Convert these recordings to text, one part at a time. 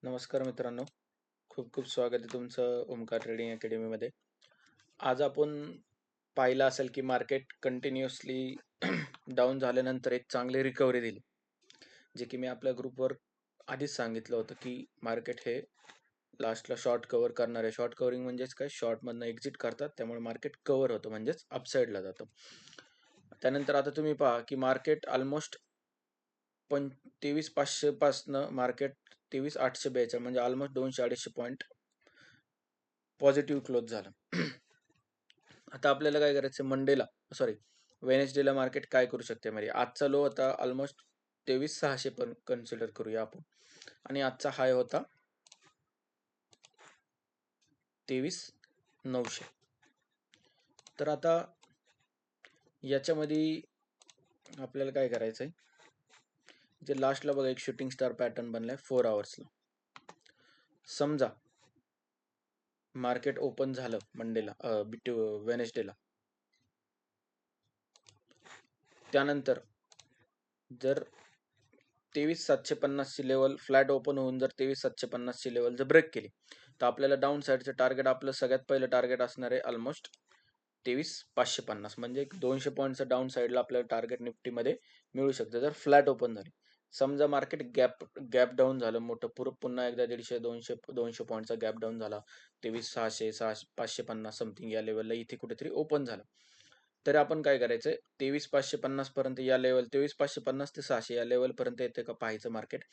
नमस्कार मित्रांनो, खूप खूप स्वागत आहे तुमचं ओमकार ट्रेडिंग अकॅडमीमध्ये. आज आपण पाहिलं असेल की मार्केट कंटिन्युअसली डाऊन झाल्यानंतर एक चांगली रिकव्हरी दिली. जे की मी आपल्या ग्रुपवर आधीच सांगितलं होतं की मार्केट हे लास्टला शॉर्ट कव्हर करणार आहे. शॉर्ट कव्हरिंग म्हणजेच काय, शॉर्टमधनं एक्झिट करतात, त्यामुळे मार्केट कव्हर होतं म्हणजेच अपसाईडला जातं. त्यानंतर आता तुम्ही पहा की मार्केट ऑलमोस्ट 23,500 पासनं मार्केट 23,842 म्हणजे ऑलमोस्ट 200-250 पॉईंट पॉझिटिव्ह क्लोज झालं. आता आपल्याला काय करायचं, वेनेसडेला मार्केट काय करू शकते म्हणजे आजचा लो होता ऑलमोस्ट 23,600 पण कन्सिडर करूया आपण, आणि आजचा हाय होता 23,900. तर आता याच्यामध्ये आपल्याला काय करायचंय, जे लास्टला बघा एक शूटिंग स्टार पॅटर्न बनलाय 4 आवर्सला. समजा मार्केट ओपन झालं वेनेसडेला, त्यानंतर जर 23,750 ची लेवल फ्लॅट ओपन होऊन जर 23,750 ची लेवल जर ब्रेक केली, तर आपल्याला डाऊन साईडचं टार्गेट, आपलं सगळ्यात पहिलं टार्गेट असणार आहे ऑलमोस्ट 23,550, म्हणजे 200 पॉईंटचं डाऊन साईडला आपल्याला टार्गेट निफ्टीमध्ये मिळू शकतं जर फ्लॅट ओपन झाली. समजा मार्केट गॅप डाऊन झालं मोठं, पुन्हा एकदा 150-200 पॉईंटचा गॅप डाऊन झाला, 23,600 550 समथिंग या लेवलला इथे कुठेतरी ओपन झालं, तर आपण काय करायचंय, 23,550 पर्यंत या लेवल 23,550 ते 600 या लेवल पर्यंत येते का पाहायचं मार्केट.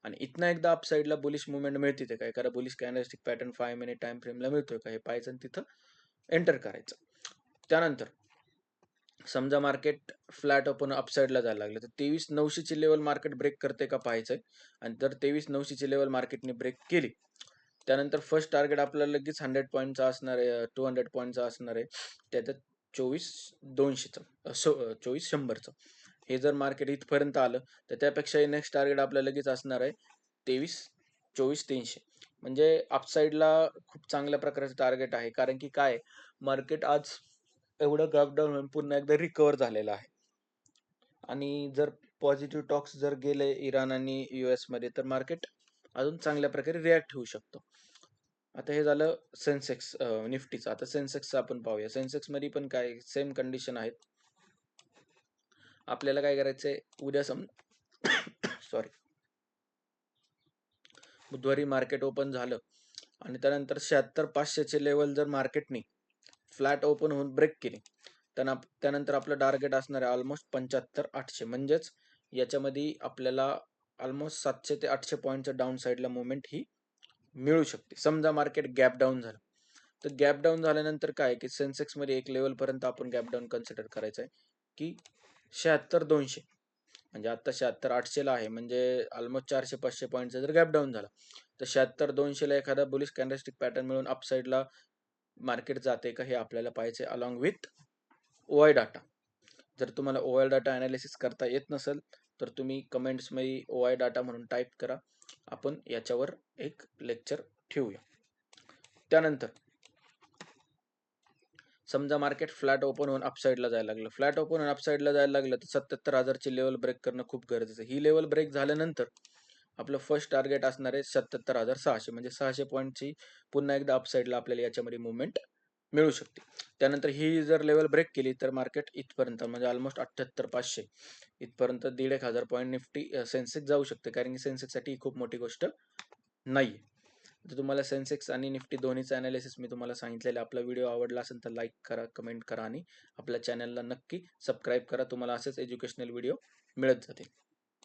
आणि इथनं एकदा अपसाईडला बुलिश मुवमेंट मिळते ते काय करा, bullish candlestick pattern 5 minute time फ्रेमला मिळतोय का हे पाहायचं आणि तिथं एंटर करायचं. त्यानंतर समजा मार्केट फ्लॅट ओपन अपसाईडला जायला लागलं, तर 23,900 ची लेवल मार्केट ब्रेक करते का पाहायचंय. आणि जर 23,900 ची लेवल मार्केटने ब्रेक केली, त्यानंतर फर्स्ट टार्गेट आपल्याला लगेच 100 पॉईंटचा असणार आहे, 200 पॉईंटचा असणार आहे, त्याच्यात 24,200चं 24,100चं. हे जर मार्केट इथपर्यंत आलं, तर त्यापेक्षा नेक्स्ट टार्गेट आपल्याला लगेच असणार आहे 24,300. म्हणजे अपसाईडला खूप चांगल्या प्रकारचं टार्गेट आहे, कारण की काय, मार्केट आज एवढं गॅप डाऊन होऊन पुन्हा एकदा रिकव्हर झालेलं आहे. आणि जर पॉझिटिव्ह टॉक्स जर गेले इराण आणि US मध्ये, तर मार्केट अजून चांगल्या प्रकारे रिॲक्ट होऊ शकतो. आता हे झालं सेन्सेक्स निफ्टीचं. आता सेन्सेक्सचं आपण पाहूया. सेन्सेक्स मध्ये पण काय सेम कंडिशन आहेत. आपल्याला काय करायचंय, उद्या सॉरी बुधवारी मार्केट ओपन झालं आणि त्यानंतर 76,500 लेवल जर मार्केटने फ्लॅट ओपन होऊन ब्रेक केली, त्यानंतर आपलं टार्गेट असणार आहे ऑलमोस्ट 75,800. म्हणजेच याच्यामध्ये आपल्याला ऑलमोस्ट 700 ते 800 पॉईंटचं डाऊन साईडला मुवमेंट ही मिळू शकते. समजा मार्केट गॅप डाऊन झालं, तर गॅप डाऊन झाल्यानंतर काय की सेन्सेक्स मध्ये एक लेवल पर्यंत आपण गॅप डाऊन कन्सिडर करायचं आहे की 76,200. म्हणजे आता 76,800 ला आहे, म्हणजे ऑलमोस्ट 400-500 पॉईंटचा जर गॅप डाऊन झाला, तर 76,200 ला एखादा बुलिश कॅन्डलस्टिक पॅटर्न मिळून अपसाईडला मार्केट जाते का हे आपल्याला पाहायचे अलॉंग विथ ओआय डाटा. जर तुम्हाला ओआय डाटा अनालिसिस करता येत नसेल, तर तुम्ही कमेंट्स मध्ये ओआय डाटा म्हणून टाईप करा, आपण याच्यावर एक लेक्चर ठेवूया. त्यानंतर समजा मार्केट फ्लॅट ओपन होऊन अपसाईडला जायला लागलं, फ्लॅट ओपन होऊन अपसाईडला जायला लागलं, तर 77,000 ची लेवल ब्रेक करणं खूप गरजेचं आहे. ही लेवल ब्रेक झाल्यानंतर आपलं फर्स्ट टार्गेट असणार आहे 77,600, म्हणजे 600 पॉईंटची पुन्हा एकदा अपसाईडला आपल्याला याच्यामध्ये मुवमेंट मिळू शकते. त्यानंतर ही जर लेवल ब्रेक केली, तर मार्केट इथपर्यंत म्हणजे ऑलमोस्ट 78,500 इथपर्यंत 1,500 पॉईंट निफ्टी सेन्सेक्स जाऊ शकते, कारण की सेन्सेक्ससाठी ही खूप मोठी गोष्ट नाही. जर तुम्हाला सेन्सेक्स आणि निफ्टी दोन्हीचं अनालिसिस मी तुम्हाला सांगितलेलं, आपला व्हिडिओ आवडला असेल तर लाईक करा, कमेंट करा आणि आपल्या चॅनलला नक्की सबस्क्राईब करा. तुम्हाला असेच एज्युकेशनल व्हिडिओ मिळत जातील.